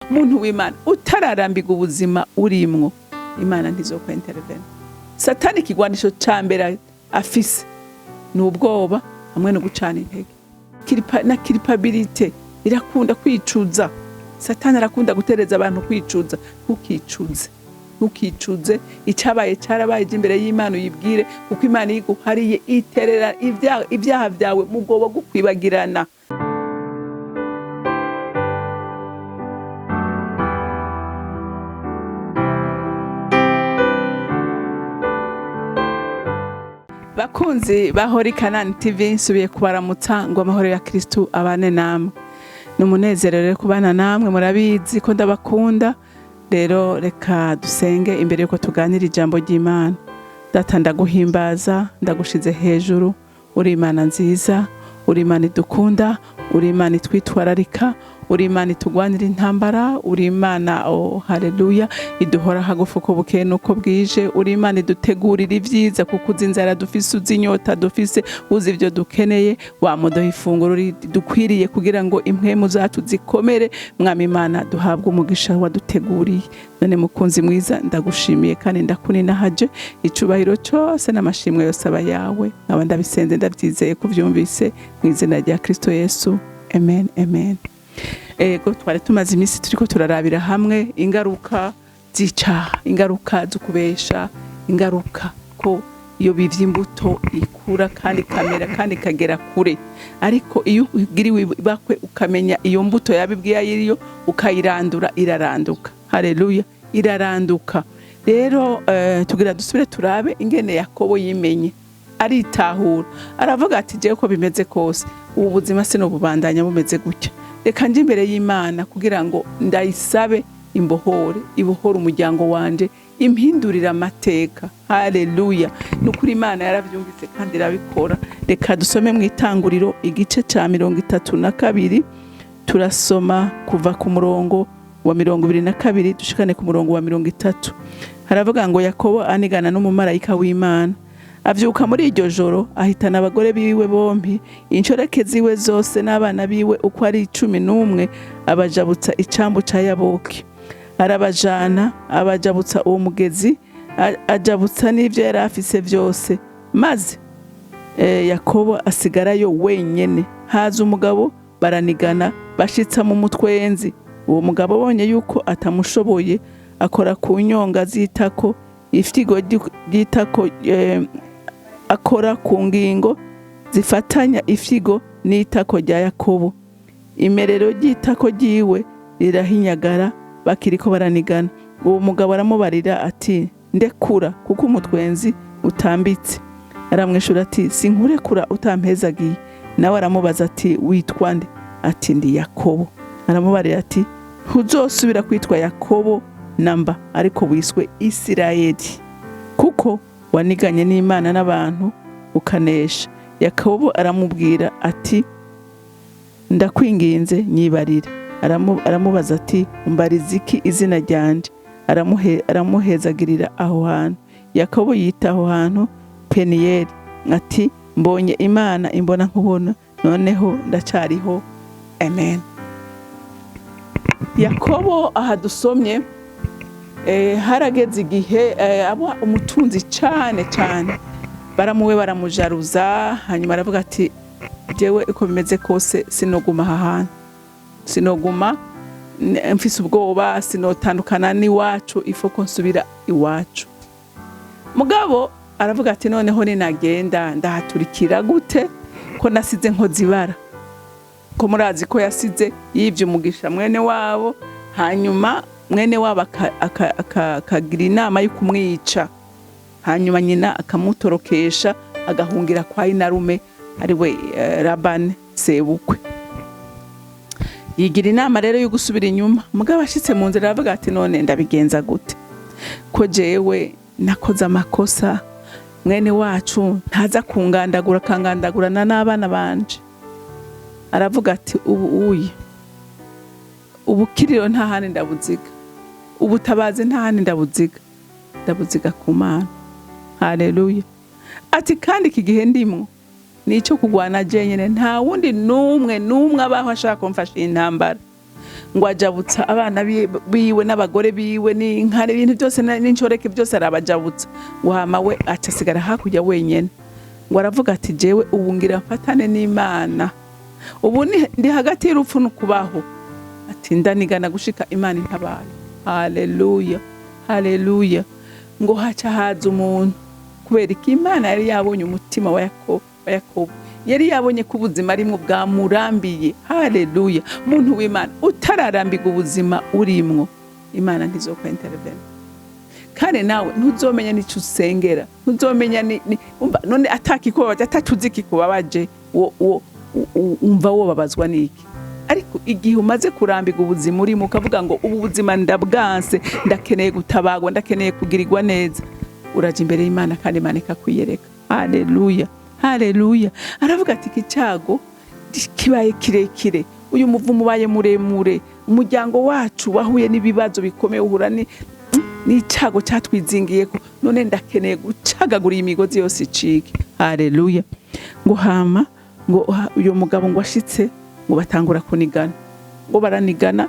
muntu w'Imana utararambirwa ubuzima urimwo, Imana ntizokwentervene. Satani ikigwanisho ca mbere afise ni ubwoba hamwe no gucana intege. Na culpability, irakunda kwicuza. Satani arakunda gutereza abantu kwicuza. Ntukicuze, icabaye carabaye imbere y'Imana uyibwire, kuko Imana iguhariye iterera ibyaha byawe mu bwoba bwo kwibagirana. Bakunzi bahori CANAAN TV, nsubiye kubaramutsa ngo amahoro ya Kristo abane namwe. Numunezero rero kubana namwe, murabizi ko ndabakunda. Rero reka dusenge imbere yuko tuganira ijambo ry'Imana. Data, ndaguhimbaza, ndagushize hejuru. Uri Imana nziza, uri Imana idukunda, uri Imana itwitwararika, uri Imana itugwanira intambara, uri Imana, oh haleluya, iduhora hagufi uko bukeye nuko bwije, uri Imana idutegurira ivyiza, kuko uzi inzara dufise, uzi inyota dufise, uzi ivyo dukeneye, wamuduha ifunguro dukwiriye kugira ngo impwemu zacu zikomere. Mwami Imana, duhabwe umugisha waduteguriye. None mukunzi mwiza, ndagushimiye kandi ndakuninahaje, icubahiro cyose n'amashimwe yose aba yawe. Nkaba ndabisenze ndabyizeye ko vyumvise mu izina rya Kristo Yesu, amen, amen. Ego twari tumaze iminsi turiko turarabira hamwe ingaruka z'icaha, ingaruka zo kubesha, ingaruka ko iyo bivye imbuto ikura kandi kamera kandi kagera kure. Ariko iyo ugiriwe bakwe ukamenya iyo mbuto yabibwiye ayiriyo, ukayirandura, iraranduka. Haleluya, iraranduka. Rero tugira dusubire turabe ingene Yakobo yimenye, aritahura, aravuga ati jewe ko bimeze kose ubu buzima sino bubandanya bumeze gutya, reka nje imbere y'Imana kugira ngo ndayisabe ibohore umuryango wanje, impindurira amateka. Haleluya, nukuri Imana yaravyumvise kandi irabikora. Reka dusome mu Itanguriro igice ca 32, turasoma kuva ku murongo wa 22 dushikane ku murongo wa 30. Haravuga ngo Yakobo anigana n'umumarayika w'Imana, avyuka muri iryo joro, ahitana abagore biwe bompi, inshoreke ziwe zose n'abana biwe uko ari 11, abajabutsa icambu ca Yaboki. Arabajana, abajabutsa uwo mugezi, ajabutsa n'ivyo yari afise vyose. Maze Yakobo asigarayo wenyene. Haza umugabo, baranigana, bashitsa mu mutwenzi. Uwo mugabo abonye yuko atamushoboye, akora ku nyonga z'itako, ifyigo ry'itako, akora ku ngingo zifatanya ifyigo n'itako rya Yakobo. Imerero ry'itako ryiwe rirahinyagara, bakiriko baranigana. Uwo mugabo aramubarira ati, ndekura kuko umutwenzi utambitse. Aramwishura ati, sinkurekura utampezagiye. Nawe aramubaza ati, witwa nde? Ati, ndi Yakobo. Aramubarira ati, ntuzosubira kwitwa Yakobo namba, ariko wiswe Isirayeli, kuko waniganye n'Imana n'abantu ukanesha. Yakobo aramubwira ati, ndakwinginze nyibarire. Aramubaza ati, umbariza iki izina ryanje? Aramuhezagirira aho hantu. Yakobo yita aho hantu Peniyeli, ati, mbonye Imana imbona nkubona, noneho ndacariho. Amen. Yakobo aha dusomye, harageze igihe aba umutunzi cyane, baramujaruza. Hanyuma aravuga ati, jewe uko bimeze kose sinoguma aha hantu, sinoguma mfise ubwoba, sinotandukana n'iwacu, ifoko nsubira iwacu. Mugabo aravuga ati, noneho ninagenda ndahaturikira gute ko nasize nkozibara? Ko murazi ko yasize yivye umugisha mwene wabo, hanyuma mwene wabo akagira inama yo kumwica, hanyuma nyina akamutorokesha, agahungira kwa inarume ariwe Labani sebukwe. Yigira inama rero yo gusubira inyuma. Mugabo ashitse mu nzira aravuga ati, none ndabigenza gute ko jewe nakoze amakosa, mwene wacu ntaza kungandagura, kangandagurana n'abana banje. Aravuga ati, ubukiriro nta handi ndabuziga, ubutabazi nta handi ndabuziga ku Mana. Haleluya. Ati, kandi iki gihe ndimwo nico kugwana jenyene, nta wundi numwe abaho ashaka kumfasha intambara. ngo ajabutsa abana biwe n'abagore biwe n'inkare ibintu byose n'inshoreke byose arabajabutsa ngo hama we acasigara hakurya wenyene ngo aravuga ati jewe ubu ngira mfatane n'Imana ubu ndi hagati y'urupfu n'ukubaho ati ndanigana gushika Imana intabaye. Haleluya, haleluya. Ngo haca haza umuntu kubera ko Imana yari yabonye umutima wa Yakobo yari yabonye ko ubuzima arimwo bwamurambiye. Haleluya. Muntu w'Imana utararambirwa ubuzima urimwo, Imana ntizokwentervene. Kare nawe ntuzomenya n'icyo usengera, ntuzomenya none atakikubabaje atatuzi kikubabaje umva wobabazwa n'iki. Ariko igihe umaze kurambirwa ubuzima urimo ukavuga ngo ubu buzima ndabwanse, ndakeneye gutabagwa, ndakeneye kugirirwa neza, uraje imbere y'Imana kandi Imana ikakwiyereka. Haleluya, haleluya. Aravuga ati ikicago kibaye kirekire, uyu muvumo ubaye muremure, umuryango wacu wahuye n'ibibazo bikomeye, uhura n'icago cyatwizingiyeko, none ndakeneye gucagagura imigozi yose icike. Haleluya. Ngo hama ngo uyu mugabo ngo ashitse ngo batangura kunigana, ngo baranigana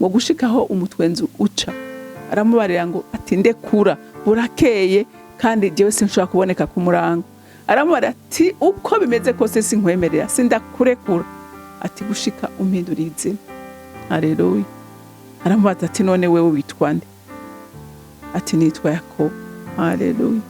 ngo gushikaho umutwenzi uca aramubarira ngo ati ndekura burakeye kandi jewe sinshobora kuboneka ku murango. Aramubarira ati uko bimeze kose sinkwemerera, sindakurekura, ati gushika umpinduriye izina. Haleluya. Aramubaza ati none wewe witwa nde? Ati nitwa Yakobo. Haleluya,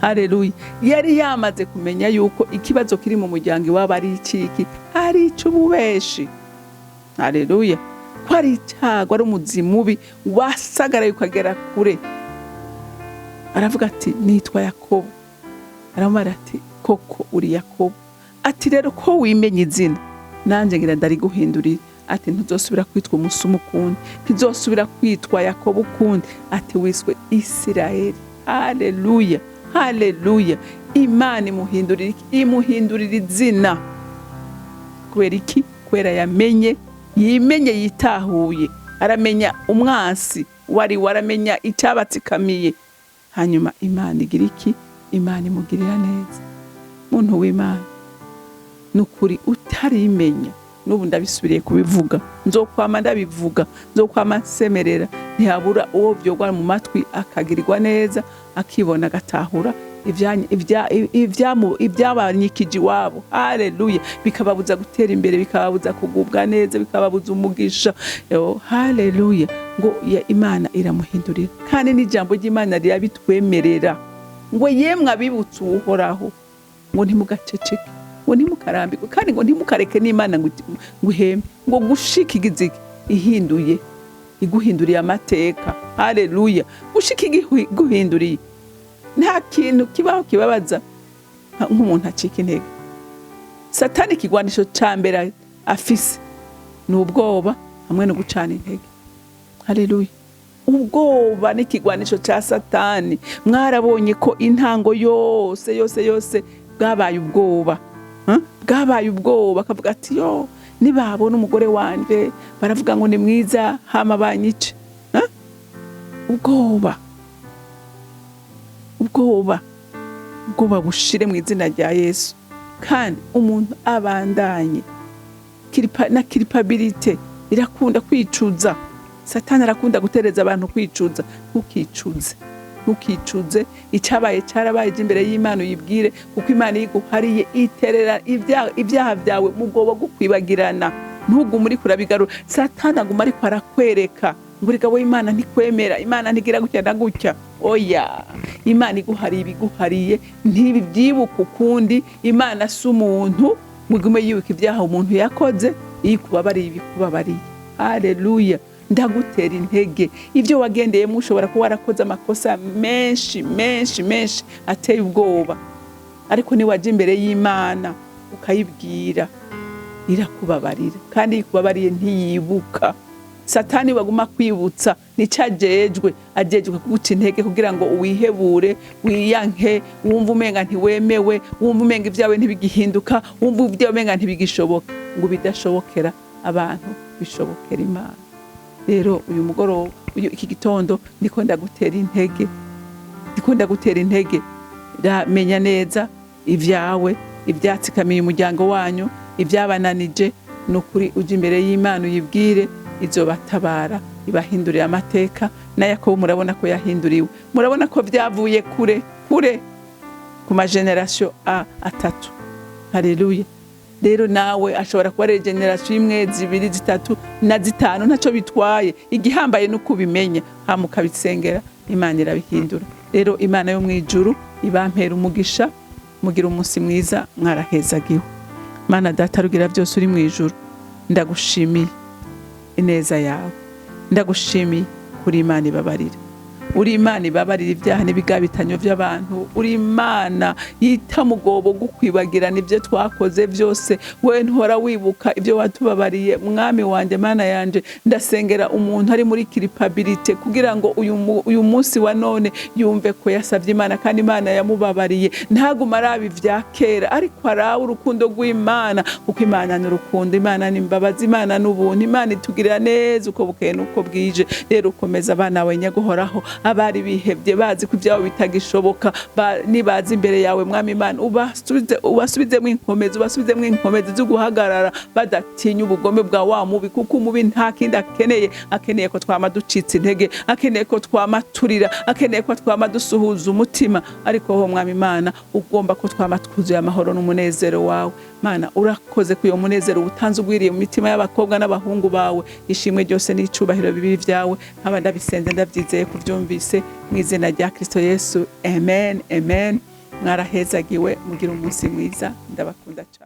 haleluya. Yari yamaze kumenya yuko ikibazo kiri mu muryango iwabo ari ikiki, ari icy'ububeshi. Haleluya. Ko ari icyago, ari umuzimubi wasagaraye ukagera kure. Aravuga ati nitwa Yakobo. Aramubwira ati koko uri Yakobo. Ati rero ko wimenye izina nanje ngira ndari guhindurira. Ati ntuzosubira kwitwa umusumu ukundi, ntuzosubira kwitwa Yakobo ukundi, ati wiswe Isirayeli. Haleluya, haleluya. Imana imuhindurira izina. Kubera iki? Kubera yimenye yitahuye, aramenya umwansi wari waramenya icyabatsikamiye. Hanyuma Imana igira iki? Imana imugirira neza. Muntu w'Imana nukuri utarimenya, nubu ndabisubiriye kubivuga, nzokwama ndabivuga, nzokwama nsemerera, ntihabura uwo byogwa mu matwi akagirirwa neza, akibona agatahura ibyabanyikije iwabo. Haleluya. Bikababuza gutera imbere, bikababuza kugubwa neza, bikababuza umugisha. Haleluya. Ngo Imana iramuhindurira kandi n'ijambo ry'Imana rirabitwemerera ngo yemwe abibutse uhoraho ngo ntimugaceceke, ngo ntimukarambirwe, kandi ngo ntimukareke n'Imana ngo uheme, ngo gushika igiziki iguhinduriye amateka. Haleluya. Gushika iguhinduriye. Nta kintu kibaho kibabaza nk'umuntu acika intege. Satani ikigwanisho ca mbere afise ni ubwoba hamwe no gucana intege. Haleluya. Ubwoba n'ikigwanisho ca Satani. Mwarabonye ko intango yose bwabaye ubwoba. Bwabaye ubwoba, akavuga ati yo nibabona umugore wanje baravuga ngo ni mwiza hama banyice. Ubwoba bushire mu izina rya Yesu. Kandi umuntu abandanye na culpability irakunda kwicuza. Satani arakunda gutereza abantu kwicuza. Ntukicuze, icyabaye cyarabaye imbere y'Imana uyibwire, kuko Imana yiguhariye iterera ibyaha byawe mu bwoba bwo kwibagirana. Ntugume uri kurabigarura. Satani aguma ariko arakwereka ngo urigabo Imana ntikwemera, Imana ntigira gutya na gutya. Oya, Imana iguhariye ibiguhariye, ntibibyibuka ukundi. Imana si umuntu mugume yibuka ibyaha umuntu yakoze, ikubabariye ibikubabariye. Haleluya. Ndagutera intege. Ibyo wagendeyemo ushobora kuba warakoze amakosa menshi ateye ubwoba, ariko ni waje imbere y'Imana ukayibwira, irakubabarira, kandi ikubabariye ntiyibuka. Satani baguma kwibutsa nicajejwe, ajejwe kuguca intege kugira ngo uwihebure, wiyanke, wumva umenga ntiwemewe, wumva umenga ibyawe ntibigihinduka, wumva ibyawe umenga ntibigishoboka. Ngo bidashobokera abantu bishobokera Imana. Rero uyu mugoroba, iki gitondo ndiko ndagutera intege. Menya neza ibyawe, ibyatsikamiye umuryango wanyu, ibyabananije, nukuri uje imbere y'Imana uyibwire izobatabara ibahindurira amateka. Na Yakobo murabona ko yahinduriwe, murabona ko vyavuye kure ku mageneration atatu. Haleluya. Rero nawe ashobora kuba ari generation imwe, zibiri, zitatu na zitanu, ntaco bitwaye. Igihambaye nuko ubimenya hama ukabisengera, Imana irabihindura. Rero Imana yo mwijuru ibampera umugisha, mugira umunsi mwiza, mwarahezagiwe. Mana Data rugira byose uri mwijuru, ndagushimiye ineza yawe, ndagushimiye kuri Imana ibabarira. Uri Imana ibabarira ibyaha n'ibigabitanyo by'abantu. Uri Imana yita mugobo gukwibagirana ibyo twakoze byose. We ntora wibuka ibyo watubabariye. Mwami wanje, Mana yanje, ndasengera umuntu ari muri culpability kugira ngo uyu munsi wa none yumve ko yasavye Imana kandi Imana yamubabariye. Ntaguma arabi vya kera, ariko arawe urukundo rw'Imana, kuko Imana ni urukundo, Imana ni imbabazi, Imana n'ubuntu, Imana itugirira neza uko bukeye nuko bwije. Rero ukomeza abana bawe nyaguhoraho, abari bihebye bazi ko ibyabo bitagishoboka, nibaza imbere yawe Mwami Imana, ubasubizemo inkomezi zo guhagarara badatinya ubugome bwa wa mubi, kuko umubi nta kindi akeneye ko twama ducitse intege, akeneye ko twama turira, akeneye ko twama dusuhuza umutima. Ariko ho Mwami Imana ugomba ko twama twuzuye amahoro n'umunezero wawe. Mana urakoze ku iyo munezero utanze ugwiriye mu mitima y'abakobwa n'abahungu bawe. Ishimwe ryose n'icubahiro bibi vyawe, nkaba ndabisenze ndavyizeye kuvyumvise mu izina rya Kristo Yesu. Amen, amen. Mwarahezagiwe, mugira umunsi mwiza, ndabakunda cyane.